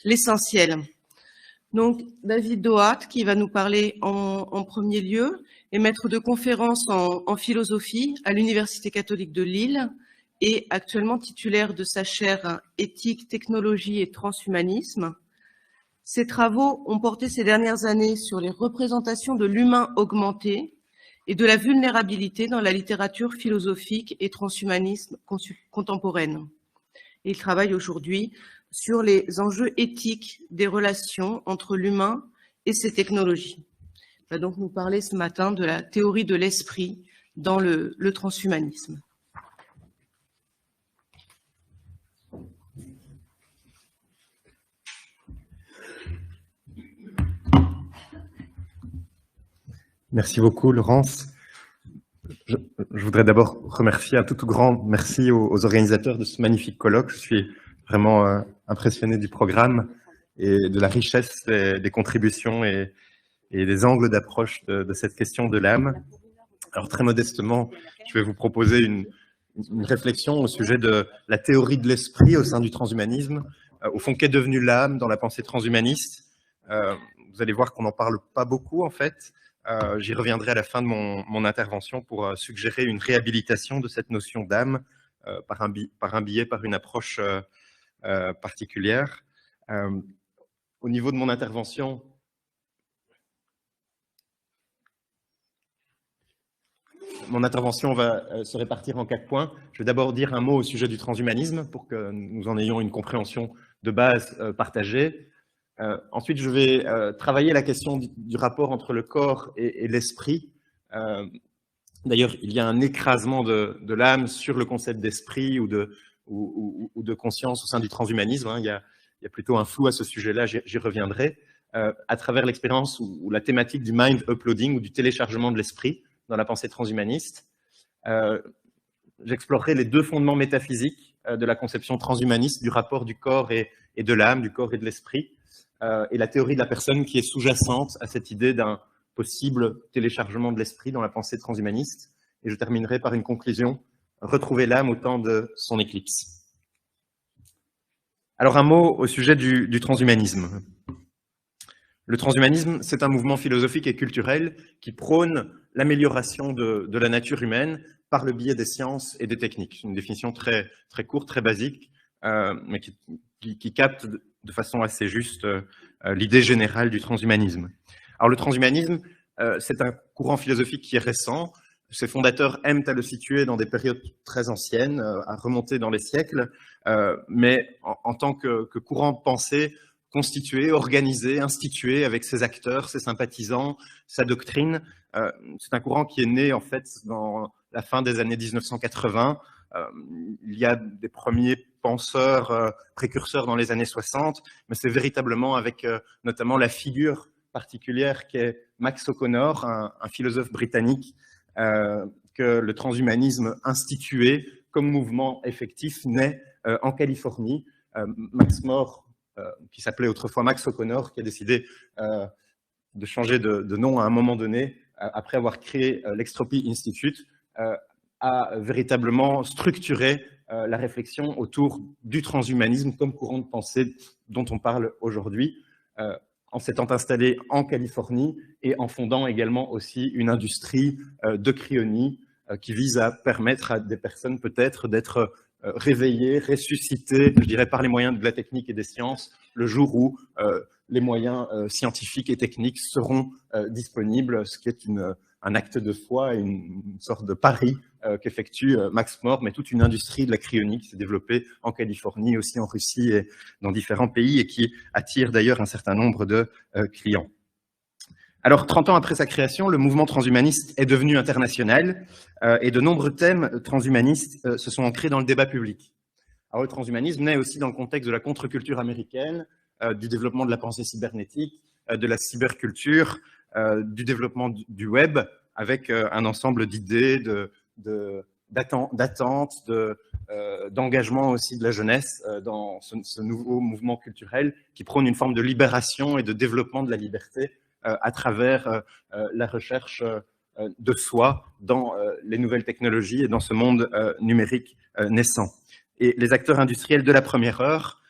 l'essentiel. Donc, David Doat, qui va nous parler en premier lieu, est maître de conférences en philosophie à l'Université catholique de Lille et actuellement titulaire de sa chaire Éthique, technologie et transhumanisme. Ses travaux ont porté ces dernières années sur les représentations de l'humain augmenté et de la vulnérabilité dans la littérature philosophique et transhumanisme contemporaine. Il travaille aujourd'hui sur les enjeux éthiques des relations entre l'humain et ses technologies. Il va donc nous parler ce matin de la théorie de l'esprit dans le transhumanisme. Merci beaucoup, Laurence. Je voudrais d'abord remercier un tout grand merci aux organisateurs de ce magnifique colloque. Je suis vraiment impressionné du programme et de la richesse des contributions et des angles d'approche de cette question de l'âme. Alors très modestement, je vais vous proposer une réflexion au sujet de la théorie de l'esprit au sein du transhumanisme. Au fond, qu'est devenue l'âme dans la pensée transhumaniste? Vous allez voir qu'on n'en parle pas beaucoup en fait. J'y reviendrai à la fin de mon intervention pour suggérer une réhabilitation de cette notion d'âme par un biais, par une approche particulière. Au niveau de mon intervention, va se répartir en 4 points. Je vais d'abord dire un mot au sujet du transhumanisme pour que nous en ayons une compréhension de base partagée. Ensuite, je vais travailler la question du rapport entre le corps et l'esprit. D'ailleurs, il y a un écrasement de l'âme sur le concept d'esprit ou de conscience au sein du transhumanisme. Il y a plutôt un flou à ce sujet-là, j'y reviendrai. À travers l'expérience ou la thématique du mind uploading ou du téléchargement de l'esprit dans la pensée transhumaniste, j'explorerai les 2 fondements métaphysiques de la conception transhumaniste du rapport du corps et de l'âme, du corps et de l'esprit, et la théorie de la personne qui est sous-jacente à cette idée d'un possible téléchargement de l'esprit dans la pensée transhumaniste. Et je terminerai par une conclusion, retrouver l'âme au temps de son éclipse. Alors un mot au sujet du transhumanisme. Le transhumanisme, c'est un mouvement philosophique et culturel qui prône l'amélioration de la nature humaine par le biais des sciences et des techniques. C'est une définition très, très courte, très basique, mais qui capte de façon assez juste l'idée générale du transhumanisme. Alors le transhumanisme, c'est un courant philosophique qui est récent. Ses fondateurs aiment à le situer dans des périodes très anciennes, à remonter dans les siècles, mais en tant que courant de pensée constitué, organisé, institué avec ses acteurs, ses sympathisants, sa doctrine. C'est un courant qui est né en fait dans la fin des années 1980. Il y a des premiers penseurs précurseurs dans les années 60, mais c'est véritablement avec notamment la figure particulière qu'est Max O'Connor, un philosophe britannique, que le transhumanisme institué comme mouvement effectif naît en Californie. Max More, qui s'appelait autrefois Max O'Connor, qui a décidé de changer de nom à un moment donné, après avoir créé l'Extropy Institute, a véritablement structuré la réflexion autour du transhumanisme comme courant de pensée dont on parle aujourd'hui, en s'étant installé en Californie et en fondant également aussi une industrie de cryonie qui vise à permettre à des personnes peut-être d'être réveillées, ressuscitées, je dirais par les moyens de la technique et des sciences, le jour où les moyens scientifiques et techniques seront disponibles, ce qui est un acte de foi et une sorte de pari qu'effectue Max More, mais toute une industrie de la cryonie qui s'est développée en Californie, aussi en Russie et dans différents pays et qui attire d'ailleurs un certain nombre de clients. Alors, 30 ans après sa création, le mouvement transhumaniste est devenu international et de nombreux thèmes transhumanistes se sont ancrés dans le débat public. Alors, le transhumanisme naît aussi dans le contexte de la contre-culture américaine, du développement de la pensée cybernétique, de la cyberculture, du développement du web, avec un ensemble d'idées, d'attentes, d'engagement aussi de la jeunesse dans ce nouveau mouvement culturel qui prône une forme de libération et de développement de la liberté à travers la recherche de soi dans les nouvelles technologies et dans ce monde numérique naissant. Et les acteurs industriels de la première heure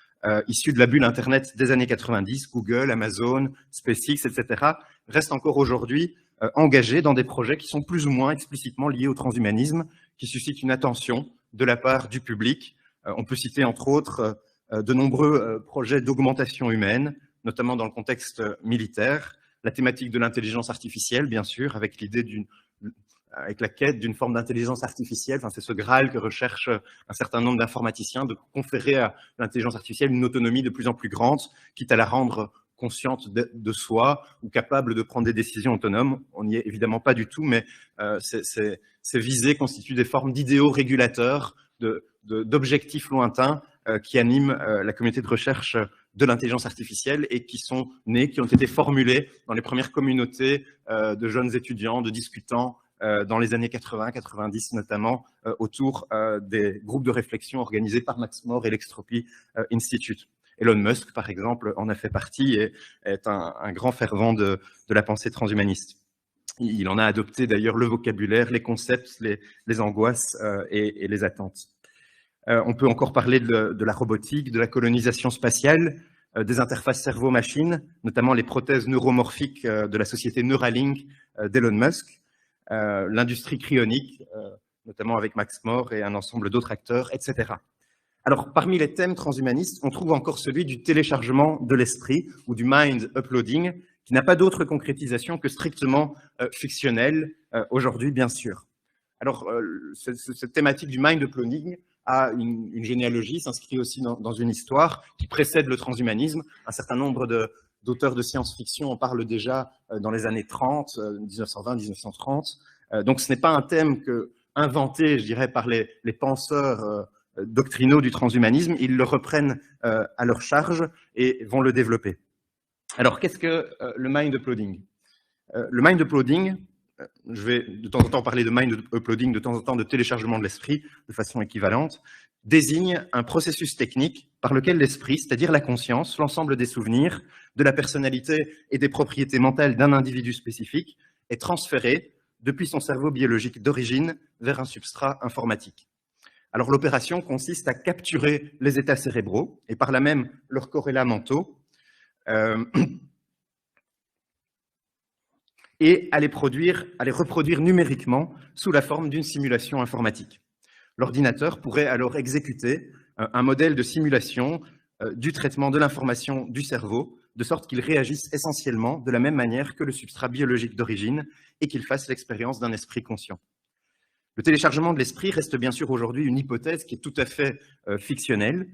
issus de la bulle Internet des années 90, Google, Amazon, SpaceX, etc., restent encore aujourd'hui engagés dans des projets qui sont plus ou moins explicitement liés au transhumanisme, qui suscitent une attention de la part du public. On peut citer entre autres de nombreux projets d'augmentation humaine, notamment dans le contexte militaire, la thématique de l'intelligence artificielle, bien sûr, avec la quête d'une forme d'intelligence artificielle. Enfin, c'est ce Graal que recherche un certain nombre d'informaticiens, de conférer à l'intelligence artificielle une autonomie de plus en plus grande, quitte à la rendre consciente de soi ou capable de prendre des décisions autonomes. On n'y est évidemment pas du tout, mais ces visées constituent des formes d'idéaux régulateurs, d'objectifs lointains qui animent la communauté de recherche de l'intelligence artificielle et qui sont nés, qui ont été formulés dans les premières communautés de jeunes étudiants, de discutants dans les années 80-90 notamment, autour des groupes de réflexion organisés par Max More et l'Extropy Institute. Elon Musk, par exemple, en a fait partie et est un grand fervent de la pensée transhumaniste. Il en a adopté d'ailleurs le vocabulaire, les concepts, les angoisses et les attentes. On peut encore parler de la robotique, de la colonisation spatiale, des interfaces cerveau-machine, notamment les prothèses neuromorphiques de la société Neuralink d'Elon Musk, l'industrie cryonique, notamment avec Max More et un ensemble d'autres acteurs, etc. Alors, parmi les thèmes transhumanistes, on trouve encore celui du téléchargement de l'esprit ou du mind uploading, qui n'a pas d'autre concrétisation que strictement fictionnelle aujourd'hui, bien sûr. Alors, cette thématique du mind uploading a une généalogie, s'inscrit aussi dans une histoire qui précède le transhumanisme. Un certain nombre d'auteurs de science-fiction en parlent déjà dans les années 30, 1920-1930. Donc, ce n'est pas un thème inventé, je dirais, par les penseurs doctrinaux du transhumanisme. Ils le reprennent à leur charge et vont le développer. Alors, qu'est-ce que le mind uploading? Le mind uploading, je vais de temps en temps parler de mind uploading, de temps en temps de téléchargement de l'esprit, de façon équivalente, désigne un processus technique par lequel l'esprit, c'est-à-dire la conscience, l'ensemble des souvenirs, de la personnalité et des propriétés mentales d'un individu spécifique, est transféré depuis son cerveau biologique d'origine vers un substrat informatique. Alors l'opération consiste à capturer les états cérébraux et par là même leurs corrélats mentaux et à les reproduire numériquement sous la forme d'une simulation informatique. L'ordinateur pourrait alors exécuter un modèle de simulation du traitement de l'information du cerveau, de sorte qu'il réagisse essentiellement de la même manière que le substrat biologique d'origine et qu'il fasse l'expérience d'un esprit conscient. Le téléchargement de l'esprit reste bien sûr aujourd'hui une hypothèse qui est tout à fait fictionnelle,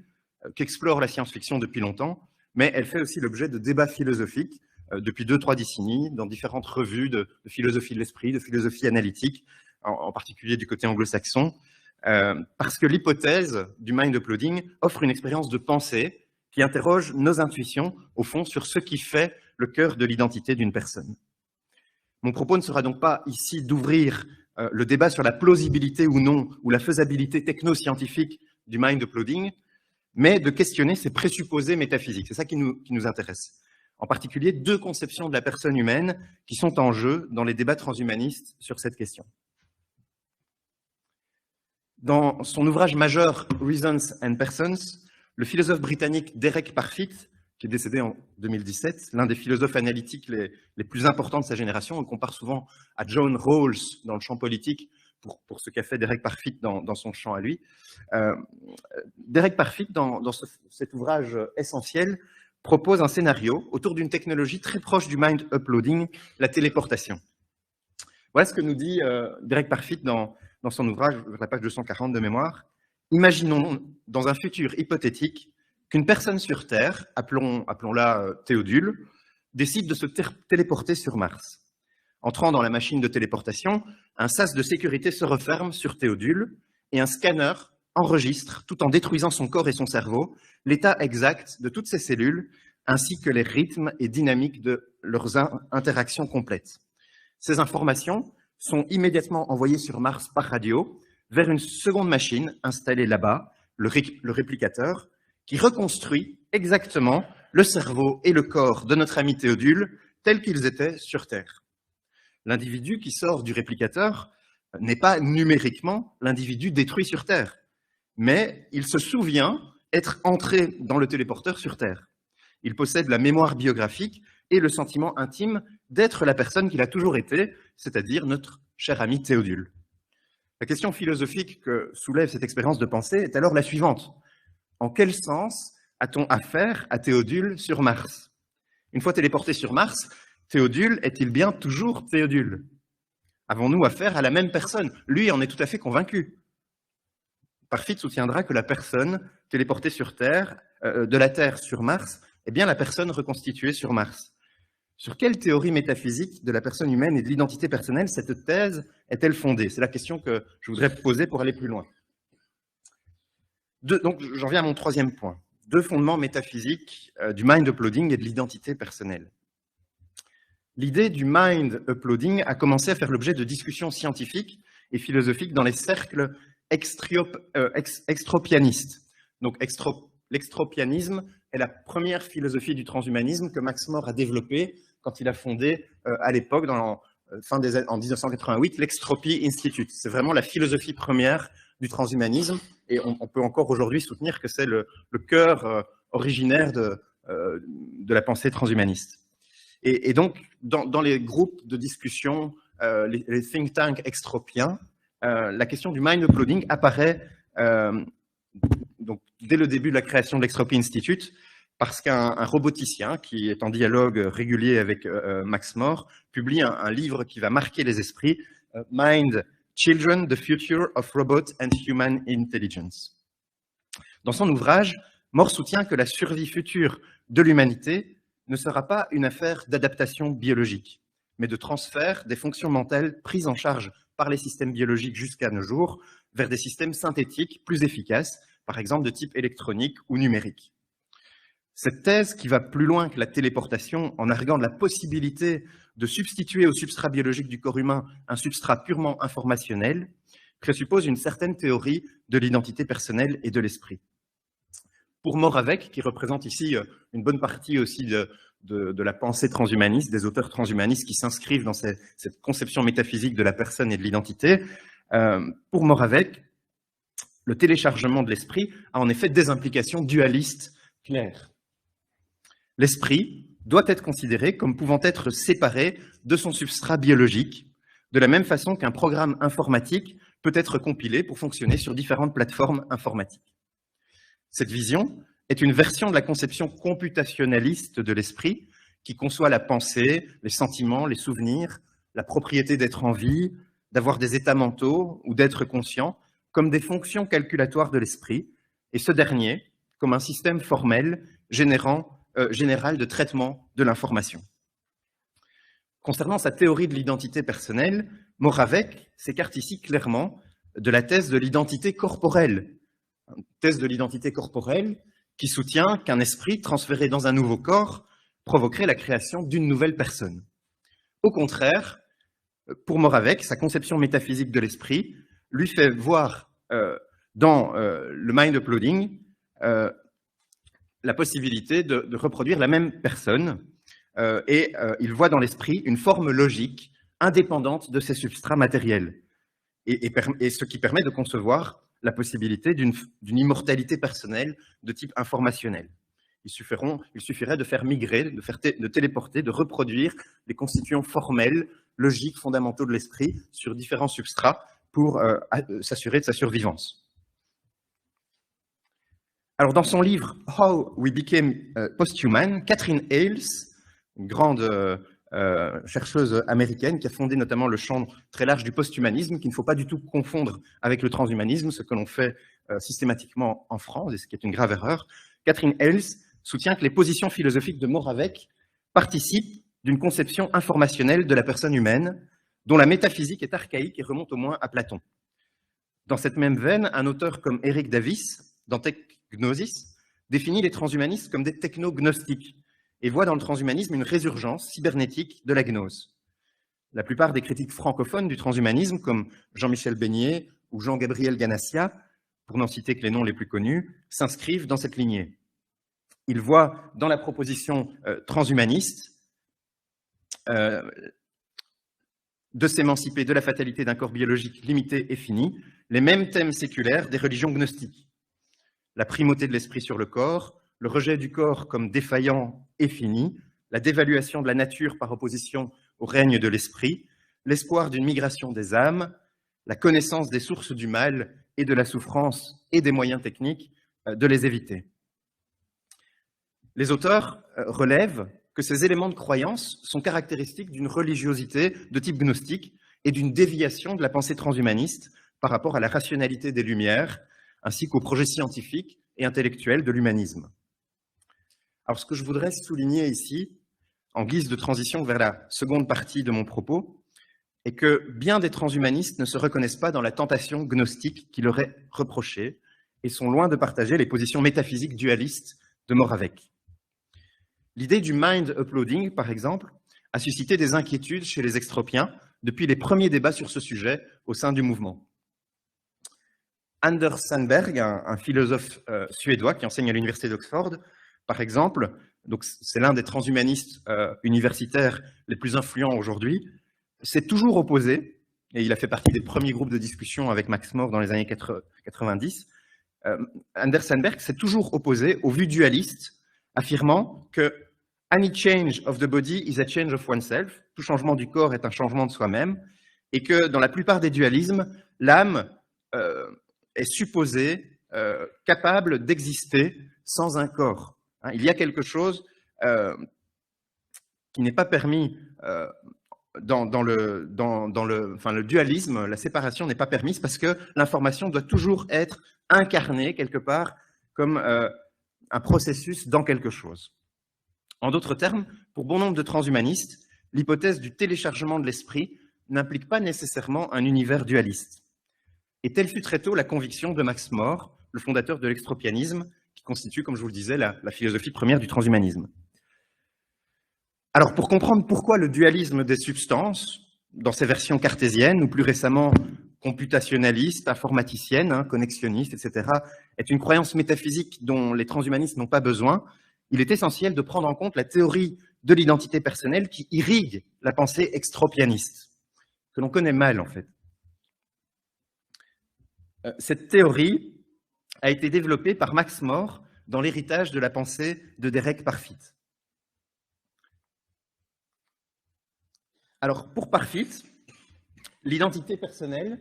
qu'explore la science-fiction depuis longtemps, mais elle fait aussi l'objet de débats philosophiques depuis 2-3 décennies dans différentes revues de philosophie de l'esprit, de philosophie analytique, en particulier du côté anglo-saxon, parce que l'hypothèse du mind uploading offre une expérience de pensée qui interroge nos intuitions, au fond, sur ce qui fait le cœur de l'identité d'une personne. Mon propos ne sera donc pas ici d'ouvrir le débat sur la plausibilité ou non, ou la faisabilité techno-scientifique du mind uploading, mais de questionner ses présupposés métaphysiques. C'est ça qui nous intéresse. En particulier, 2 conceptions de la personne humaine qui sont en jeu dans les débats transhumanistes sur cette question. Dans son ouvrage majeur « Reasons and Persons », le philosophe britannique Derek Parfit, qui est décédé en 2017, l'un des philosophes analytiques les plus importants de sa génération, on le compare souvent à John Rawls dans le champ politique, pour ce qu'a fait Derek Parfit dans son champ à lui. Derek Parfit, dans cet ouvrage essentiel, propose un scénario autour d'une technologie très proche du mind uploading, la téléportation. Voilà ce que nous dit Derek Parfit dans son ouvrage, la page 240 de mémoire. Imaginons, dans un futur hypothétique, qu'une personne sur Terre, appelons-la Théodule, décide de se téléporter sur Mars. Entrant dans la machine de téléportation, un sas de sécurité se referme sur Théodule et un scanner enregistre, tout en détruisant son corps et son cerveau, l'état exact de toutes ces cellules, ainsi que les rythmes et dynamiques de leurs interactions complètes. Ces informations sont immédiatement envoyées sur Mars par radio vers une seconde machine installée là-bas, le réplicateur, qui reconstruit exactement le cerveau et le corps de notre ami Théodule tels qu'ils étaient sur Terre. L'individu qui sort du réplicateur n'est pas numériquement l'individu détruit sur Terre, mais il se souvient être entré dans le téléporteur sur Terre. Il possède la mémoire biographique et le sentiment intime d'être la personne qu'il a toujours été, c'est-à-dire notre cher ami Théodule. La question philosophique que soulève cette expérience de pensée est alors la suivante. En quel sens a-t-on affaire à Théodule sur Mars? Une fois téléporté sur Mars, Théodule est-il bien toujours Théodule? Avons-nous affaire à la même personne? Lui en est tout à fait convaincu. Parfit soutiendra que la personne téléportée sur Terre, de la Terre sur Mars, est bien la personne reconstituée sur Mars. Sur quelle théorie métaphysique de la personne humaine et de l'identité personnelle cette thèse est-elle fondée? C'est la question que je voudrais poser pour aller plus loin. Donc, j'en viens à mon troisième point. 2 fondements métaphysiques du mind uploading et de l'identité personnelle. L'idée du mind uploading a commencé à faire l'objet de discussions scientifiques et philosophiques dans les cercles extropianistes. Donc, l'extropianisme est la première philosophie du transhumanisme que Max More a développée quand il a fondé à l'époque, en 1988, l'Extropy Institute. C'est vraiment la philosophie première du transhumanisme et on peut encore aujourd'hui soutenir que c'est le cœur originaire de la pensée transhumaniste. Et donc, dans les groupes de discussion, les think tanks extropiens, la question du mind uploading apparaît donc, dès le début de la création de l'Extropy Institute, parce qu'un roboticien qui est en dialogue régulier avec Max More publie un livre qui va marquer les esprits, Mind, Children, the Future of Robot and Human Intelligence. Dans son ouvrage, More soutient que la survie future de l'humanité ne sera pas une affaire d'adaptation biologique, mais de transfert des fonctions mentales prises en charge par les systèmes biologiques jusqu'à nos jours vers des systèmes synthétiques plus efficaces, par exemple de type électronique ou numérique. Cette thèse, qui va plus loin que la téléportation en arguant de la possibilité de substituer au substrat biologique du corps humain un substrat purement informationnel, présuppose une certaine théorie de l'identité personnelle et de l'esprit. Pour Moravec, qui représente ici une bonne partie aussi de la pensée transhumaniste, des auteurs transhumanistes qui s'inscrivent dans cette conception métaphysique de la personne et de l'identité, pour Moravec, le téléchargement de l'esprit a en effet des implications dualistes claires. L'esprit doit être considéré comme pouvant être séparé de son substrat biologique, de la même façon qu'un programme informatique peut être compilé pour fonctionner sur différentes plateformes informatiques. Cette vision est une version de la conception computationnaliste de l'esprit qui conçoit la pensée, les sentiments, les souvenirs, la propriété d'être en vie, d'avoir des états mentaux ou d'être conscient comme des fonctions calculatoires de l'esprit, et ce dernier comme un système formel général de traitement de l'information. Concernant sa théorie de l'identité personnelle, Moravec s'écarte ici clairement de la thèse de l'identité corporelle. Une thèse de l'identité corporelle qui soutient qu'un esprit transféré dans un nouveau corps provoquerait la création d'une nouvelle personne. Au contraire, pour Moravec, sa conception métaphysique de l'esprit lui fait voir dans le mind uploading la possibilité de reproduire la même personne et il voit dans l'esprit une forme logique indépendante de ses substrats matériels et ce qui permet de concevoir la possibilité d'une immortalité personnelle de type informationnel. Il suffirait de faire migrer, de téléporter, de reproduire les constituants formels, logiques, fondamentaux de l'esprit sur différents substrats pour s'assurer de sa survivance. Alors, dans son livre « How We Became Posthuman », Katherine Ailes, une grande chercheuse américaine qui a fondé notamment le champ très large du posthumanisme, qu'il ne faut pas du tout confondre avec le transhumanisme, ce que l'on fait systématiquement en France, et ce qui est une grave erreur. Katherine Ailes soutient que les positions philosophiques de Moravec participent d'une conception informationnelle de la personne humaine, dont la métaphysique est archaïque et remonte au moins à Platon. Dans cette même veine, un auteur comme Eric Davis, dans Techgnosis, définit les transhumanistes comme des technognostiques et voit dans le transhumanisme une résurgence cybernétique de la gnose. La plupart des critiques francophones du transhumanisme, comme Jean-Michel Beignet ou Jean-Gabriel Ganassia, pour n'en citer que les noms les plus connus, s'inscrivent dans cette lignée. Ils voient dans la proposition transhumaniste de s'émanciper de la fatalité d'un corps biologique limité et fini, les mêmes thèmes séculaires des religions gnostiques. la primauté de l'esprit sur le corps, le rejet du corps comme défaillant et fini, la dévaluation de la nature par opposition au règne de l'esprit, l'espoir d'une migration des âmes, la connaissance des sources du mal et de la souffrance et des moyens techniques de les éviter. Les auteurs relèvent que ces éléments de croyance sont caractéristiques d'une religiosité de type gnostique et d'une déviation de la pensée transhumaniste par rapport à la rationalité des Lumières, ainsi qu'au projet scientifique et intellectuel de l'humanisme. Alors, ce que je voudrais souligner ici, en guise de transition vers la seconde partie de mon propos, est que bien des transhumanistes ne se reconnaissent pas dans la tentation gnostique qui leur est reprochée et sont loin de partager les positions métaphysiques dualistes de Moravec. L'idée du mind uploading, par exemple, a suscité des inquiétudes chez les extropiens depuis les premiers débats sur ce sujet au sein du mouvement. Anders Sandberg, un philosophe suédois qui enseigne à l'université d'Oxford, par exemple, donc c'est l'un des transhumanistes universitaires les plus influents aujourd'hui, s'est toujours opposé, et il a fait partie des premiers groupes de discussion avec Max More dans les années 90, Anders Sandberg s'est toujours opposé aux vues dualistes, affirmant que « any change of the body is a change of oneself », tout changement du corps est un changement de soi-même, et que dans la plupart des dualismes, l'âme est supposée capable d'exister sans un corps. Il y a quelque chose qui n'est pas permis dans le dualisme, la séparation n'est pas permise parce que l'information doit toujours être incarnée quelque part comme un processus dans quelque chose. En d'autres termes, pour bon nombre de transhumanistes, l'hypothèse du téléchargement de l'esprit n'implique pas nécessairement un univers dualiste. Et telle fut très tôt la conviction de Max More, le fondateur de l'extropianisme, qui constitue, comme je vous le disais, la philosophie première du transhumanisme. Alors, pour comprendre pourquoi le dualisme des substances, dans ses versions cartésiennes, ou plus récemment computationnalistes, informaticiennes, connexionnistes, etc., est une croyance métaphysique dont les transhumanistes n'ont pas besoin, il est essentiel de prendre en compte la théorie de l'identité personnelle qui irrigue la pensée extropianiste, que l'on connaît mal en fait. Cette théorie a été développée par Max More dans l'héritage de la pensée de Derek Parfit. Alors, pour Parfit, l'identité personnelle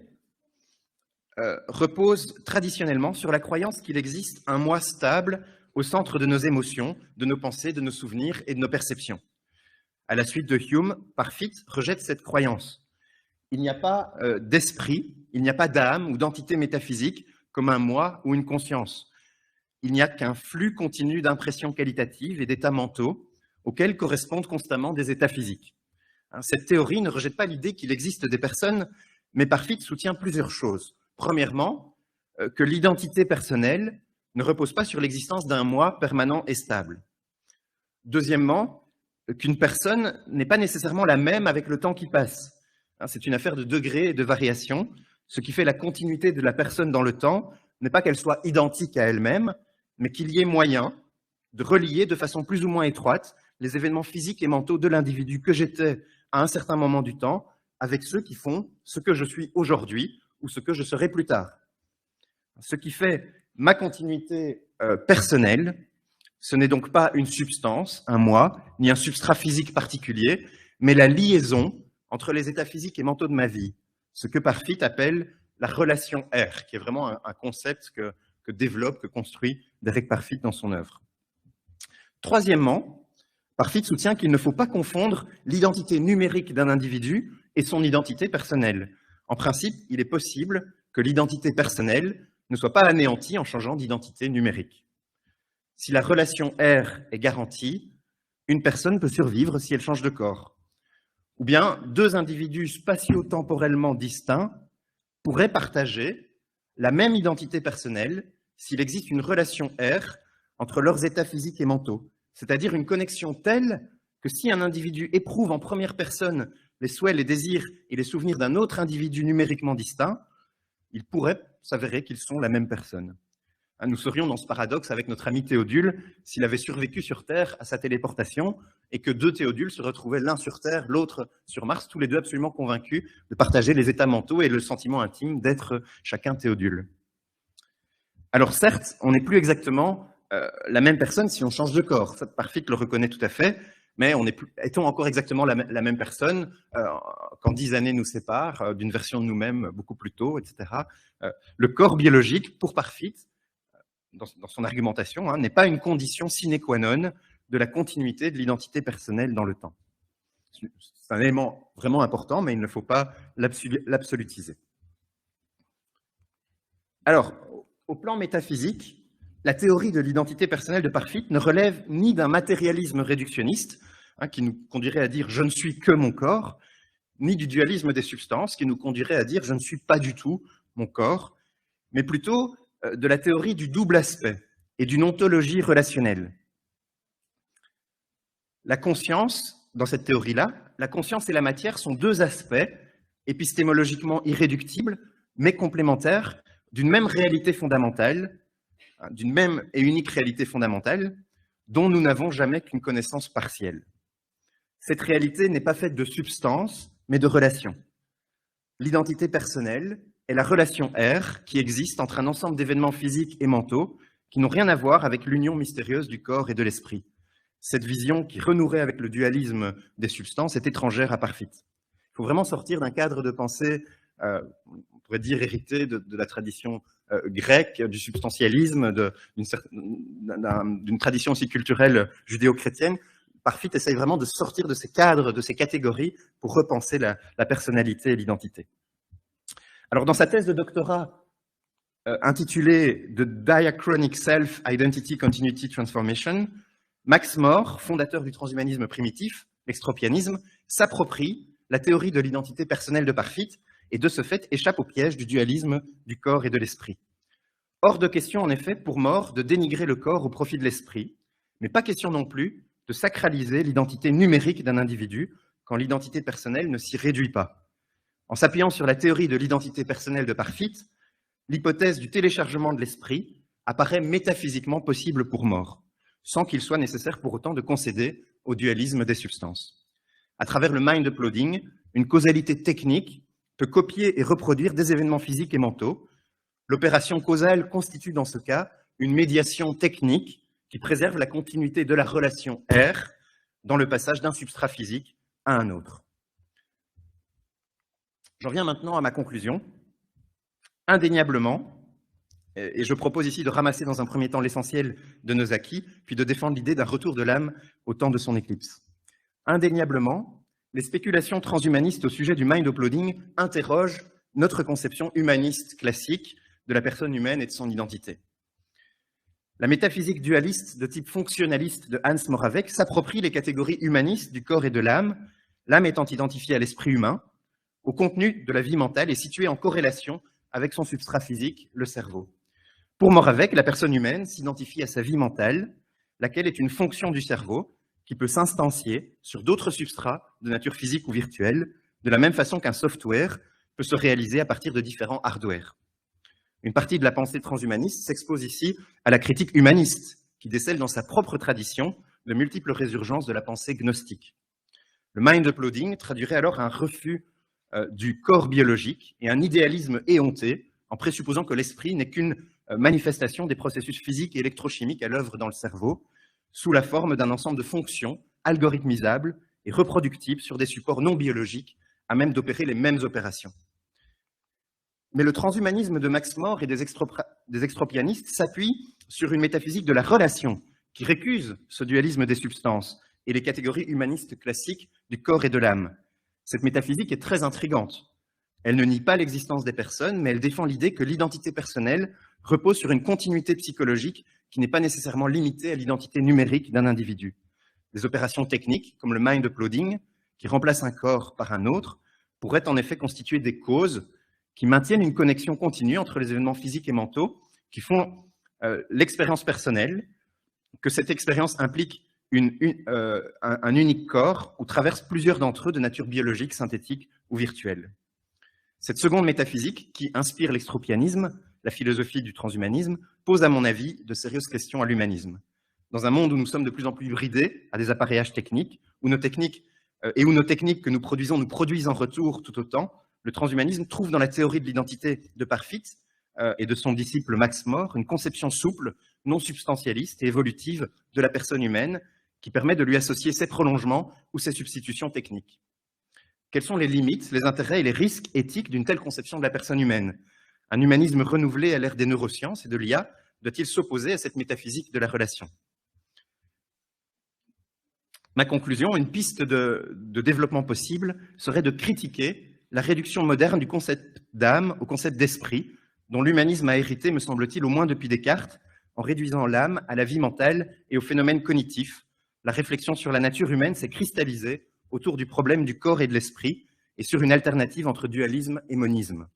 repose traditionnellement sur la croyance qu'il existe un moi stable au centre de nos émotions, de nos pensées, de nos souvenirs et de nos perceptions. À la suite de Hume, Parfit rejette cette croyance. Il n'y a pas d'esprit, il n'y a pas d'âme ou d'entité métaphysique comme un moi ou une conscience. Il n'y a qu'un flux continu d'impressions qualitatives et d'états mentaux auxquels correspondent constamment des états physiques. Cette théorie ne rejette pas l'idée qu'il existe des personnes, mais Parfit soutient plusieurs choses. Premièrement, que l'identité personnelle ne repose pas sur l'existence d'un moi permanent et stable. Deuxièmement, qu'une personne n'est pas nécessairement la même avec le temps qui passe. C'est une affaire de degrés et de variations. Ce qui fait la continuité de la personne dans le temps n'est pas qu'elle soit identique à elle-même, mais qu'il y ait moyen de relier de façon plus ou moins étroite les événements physiques et mentaux de l'individu que j'étais à un certain moment du temps avec ceux qui font ce que je suis aujourd'hui ou ce que je serai plus tard. Ce qui fait ma continuité personnelle, ce n'est donc pas une substance, un moi, ni un substrat physique particulier, mais la liaison entre les états physiques et mentaux de ma vie, ce que Parfit appelle la relation R, qui est vraiment un concept que développe, que construit Derek Parfit dans son œuvre. Troisièmement, Parfit soutient qu'il ne faut pas confondre l'identité numérique d'un individu et son identité personnelle. En principe, il est possible que l'identité personnelle ne soit pas anéantie en changeant d'identité numérique. Si la relation R est garantie, une personne peut survivre si elle change de corps. Ou bien deux individus spatio-temporellement distincts pourraient partager la même identité personnelle s'il existe une relation R entre leurs états physiques et mentaux, c'est-à-dire une connexion telle que si un individu éprouve en première personne les souhaits, les désirs et les souvenirs d'un autre individu numériquement distinct, il pourrait s'avérer qu'ils sont la même personne. Nous serions dans ce paradoxe avec notre ami Théodule s'il avait survécu sur Terre à sa téléportation et que deux Théodules se retrouvaient l'un sur Terre, l'autre sur Mars, tous les deux absolument convaincus de partager les états mentaux et le sentiment intime d'être chacun Théodule. Alors certes, on n'est plus exactement la même personne si on change de corps. Ça, Parfit le reconnaît tout à fait, mais est-on encore exactement la même personne quand 10 années nous séparent d'une version de nous-mêmes beaucoup plus tôt, etc. Le corps biologique, pour Parfit, dans son argumentation, n'est pas une condition sine qua non de la continuité de l'identité personnelle dans le temps. C'est un élément vraiment important, mais il ne faut pas l'absolutiser. Alors, au plan métaphysique, la théorie de l'identité personnelle de Parfit ne relève ni d'un matérialisme réductionniste, qui nous conduirait à dire « je ne suis que mon corps », ni du dualisme des substances, qui nous conduirait à dire « je ne suis pas du tout mon corps », mais plutôt de la théorie du double aspect et d'une ontologie relationnelle. La conscience, dans cette théorie-là, la conscience et la matière sont deux aspects épistémologiquement irréductibles, mais complémentaires, d'une même réalité fondamentale, d'une même et unique réalité fondamentale, dont nous n'avons jamais qu'une connaissance partielle. Cette réalité n'est pas faite de substance, mais de relation. L'identité personnelle est la relation R qui existe entre un ensemble d'événements physiques et mentaux qui n'ont rien à voir avec l'union mystérieuse du corps et de l'esprit. Cette vision qui renouerait avec le dualisme des substances est étrangère à Parfit. Il faut vraiment sortir d'un cadre de pensée, on pourrait dire hérité de la tradition grecque, du substantialisme, d'une tradition aussi culturelle judéo-chrétienne. Parfit essaye vraiment de sortir de ces cadres, de ces catégories, pour repenser la personnalité et l'identité. Alors, dans sa thèse de doctorat intitulée « The Diachronic Self Identity Continuity Transformation », Max More, fondateur du transhumanisme primitif, l'extropianisme, s'approprie la théorie de l'identité personnelle de Parfit et de ce fait échappe au piège du dualisme du corps et de l'esprit. Hors de question, en effet, pour More, de dénigrer le corps au profit de l'esprit, mais pas question non plus de sacraliser l'identité numérique d'un individu quand l'identité personnelle ne s'y réduit pas. En s'appuyant sur la théorie de l'identité personnelle de Parfit, l'hypothèse du téléchargement de l'esprit apparaît métaphysiquement possible pour More, sans qu'il soit nécessaire pour autant de concéder au dualisme des substances. À travers le mind uploading, une causalité technique peut copier et reproduire des événements physiques et mentaux. L'opération causale constitue dans ce cas une médiation technique qui préserve la continuité de la relation R dans le passage d'un substrat physique à un autre. J'en viens maintenant à ma conclusion. Indéniablement, et je propose ici de ramasser dans un premier temps l'essentiel de nos acquis, puis de défendre l'idée d'un retour de l'âme au temps de son éclipse. Indéniablement, les spéculations transhumanistes au sujet du mind uploading interrogent notre conception humaniste classique de la personne humaine et de son identité. La métaphysique dualiste de type fonctionnaliste de Hans Moravec s'approprie les catégories humanistes du corps et de l'âme, l'âme étant identifiée à l'esprit humain, au contenu de la vie mentale et située en corrélation avec son substrat physique, le cerveau. Pour Moravec, la personne humaine s'identifie à sa vie mentale, laquelle est une fonction du cerveau qui peut s'instancier sur d'autres substrats de nature physique ou virtuelle, de la même façon qu'un software peut se réaliser à partir de différents hardware. Une partie de la pensée transhumaniste s'expose ici à la critique humaniste, qui décèle dans sa propre tradition de multiples résurgences de la pensée gnostique. Le mind uploading traduirait alors un refus du corps biologique et un idéalisme éhonté, en présupposant que l'esprit n'est qu'une manifestation des processus physiques et électrochimiques à l'œuvre dans le cerveau, sous la forme d'un ensemble de fonctions algorithmisables et reproductibles sur des supports non biologiques à même d'opérer les mêmes opérations. Mais le transhumanisme de Max More et des extropianistes s'appuie sur une métaphysique de la relation qui récuse ce dualisme des substances et les catégories humanistes classiques du corps et de l'âme. Cette métaphysique est très intrigante. Elle ne nie pas l'existence des personnes, mais elle défend l'idée que l'identité personnelle repose sur une continuité psychologique qui n'est pas nécessairement limitée à l'identité numérique d'un individu. Des opérations techniques, comme le mind uploading, qui remplacent un corps par un autre, pourraient en effet constituer des causes qui maintiennent une connexion continue entre les événements physiques et mentaux, qui font l'expérience personnelle, que cette expérience implique un unique corps ou traverse plusieurs d'entre eux de nature biologique, synthétique ou virtuelle. Cette seconde métaphysique, qui inspire l'extropianisme, la philosophie du transhumanisme, pose à mon avis de sérieuses questions à l'humanisme. Dans un monde où nous sommes de plus en plus bridés à des appareillages techniques, où nos techniques que nous produisent en retour tout autant, le transhumanisme trouve dans la théorie de l'identité de Parfit et de son disciple Max More une conception souple, non substantialiste et évolutive de la personne humaine qui permet de lui associer ses prolongements ou ses substitutions techniques. Quelles sont les limites, les intérêts et les risques éthiques d'une telle conception de la personne humaine? Un humanisme renouvelé à l'ère des neurosciences et de l'IA doit-il s'opposer à cette métaphysique de la relation? Ma conclusion, une piste de développement possible serait de critiquer la réduction moderne du concept d'âme au concept d'esprit, dont l'humanisme a hérité, me semble-t-il, au moins depuis Descartes, en réduisant l'âme à la vie mentale et aux phénomènes cognitifs. La réflexion sur la nature humaine s'est cristallisée autour du problème du corps et de l'esprit, et sur une alternative entre dualisme et monisme.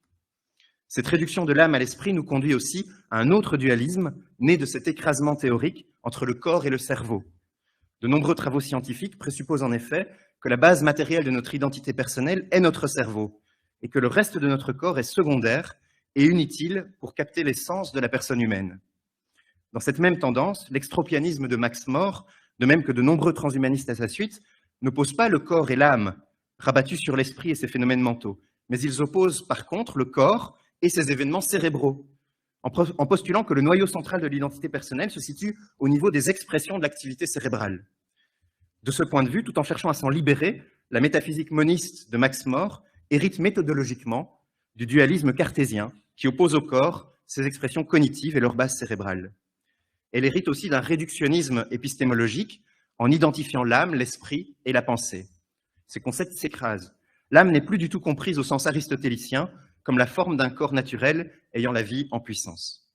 Cette réduction de l'âme à l'esprit nous conduit aussi à un autre dualisme, né de cet écrasement théorique entre le corps et le cerveau. De nombreux travaux scientifiques présupposent en effet que la base matérielle de notre identité personnelle est notre cerveau, et que le reste de notre corps est secondaire et inutile pour capter l'essence de la personne humaine. Dans cette même tendance, l'extropianisme de Max More, de même que de nombreux transhumanistes à sa suite, n'opposent pas le corps et l'âme, rabattus sur l'esprit et ses phénomènes mentaux, mais ils opposent par contre le corps et ses événements cérébraux, en postulant que le noyau central de l'identité personnelle se situe au niveau des expressions de l'activité cérébrale. De ce point de vue, tout en cherchant à s'en libérer, la métaphysique moniste de Max More hérite méthodologiquement du dualisme cartésien qui oppose au corps ses expressions cognitives et leur base cérébrale. Elle hérite aussi d'un réductionnisme épistémologique en identifiant l'âme, l'esprit et la pensée. Ces concepts s'écrasent. L'âme n'est plus du tout comprise au sens aristotélicien comme la forme d'un corps naturel ayant la vie en puissance.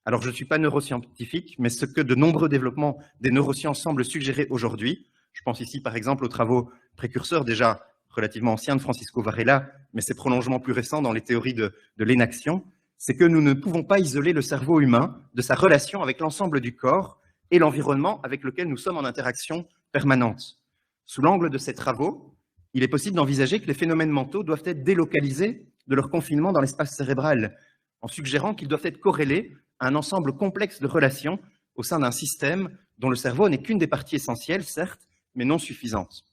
Alors, je ne suis pas neuroscientifique, mais ce que de nombreux développements des neurosciences semblent suggérer aujourd'hui, je pense ici par exemple aux travaux précurseurs déjà relativement anciens de Francisco Varela, mais ses prolongements plus récents dans les théories de l'énaction, c'est que nous ne pouvons pas isoler le cerveau humain de sa relation avec l'ensemble du corps et l'environnement avec lequel nous sommes en interaction permanente. Sous l'angle de ces travaux, il est possible d'envisager que les phénomènes mentaux doivent être délocalisés de leur confinement dans l'espace cérébral, en suggérant qu'ils doivent être corrélés à un ensemble complexe de relations au sein d'un système dont le cerveau n'est qu'une des parties essentielles, certes, mais non suffisante.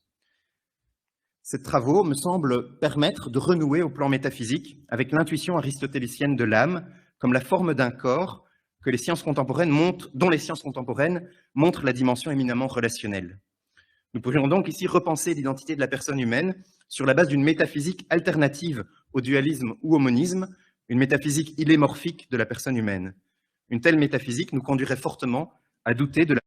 Ces travaux me semblent permettre de renouer au plan métaphysique avec l'intuition aristotélicienne de l'âme comme la forme d'un corps dont les sciences contemporaines montrent la dimension éminemment relationnelle. Nous pourrions donc ici repenser l'identité de la personne humaine sur la base d'une métaphysique alternative au dualisme ou au monisme, une métaphysique illémorphique de la personne humaine. Une telle métaphysique nous conduirait fortement à douter de la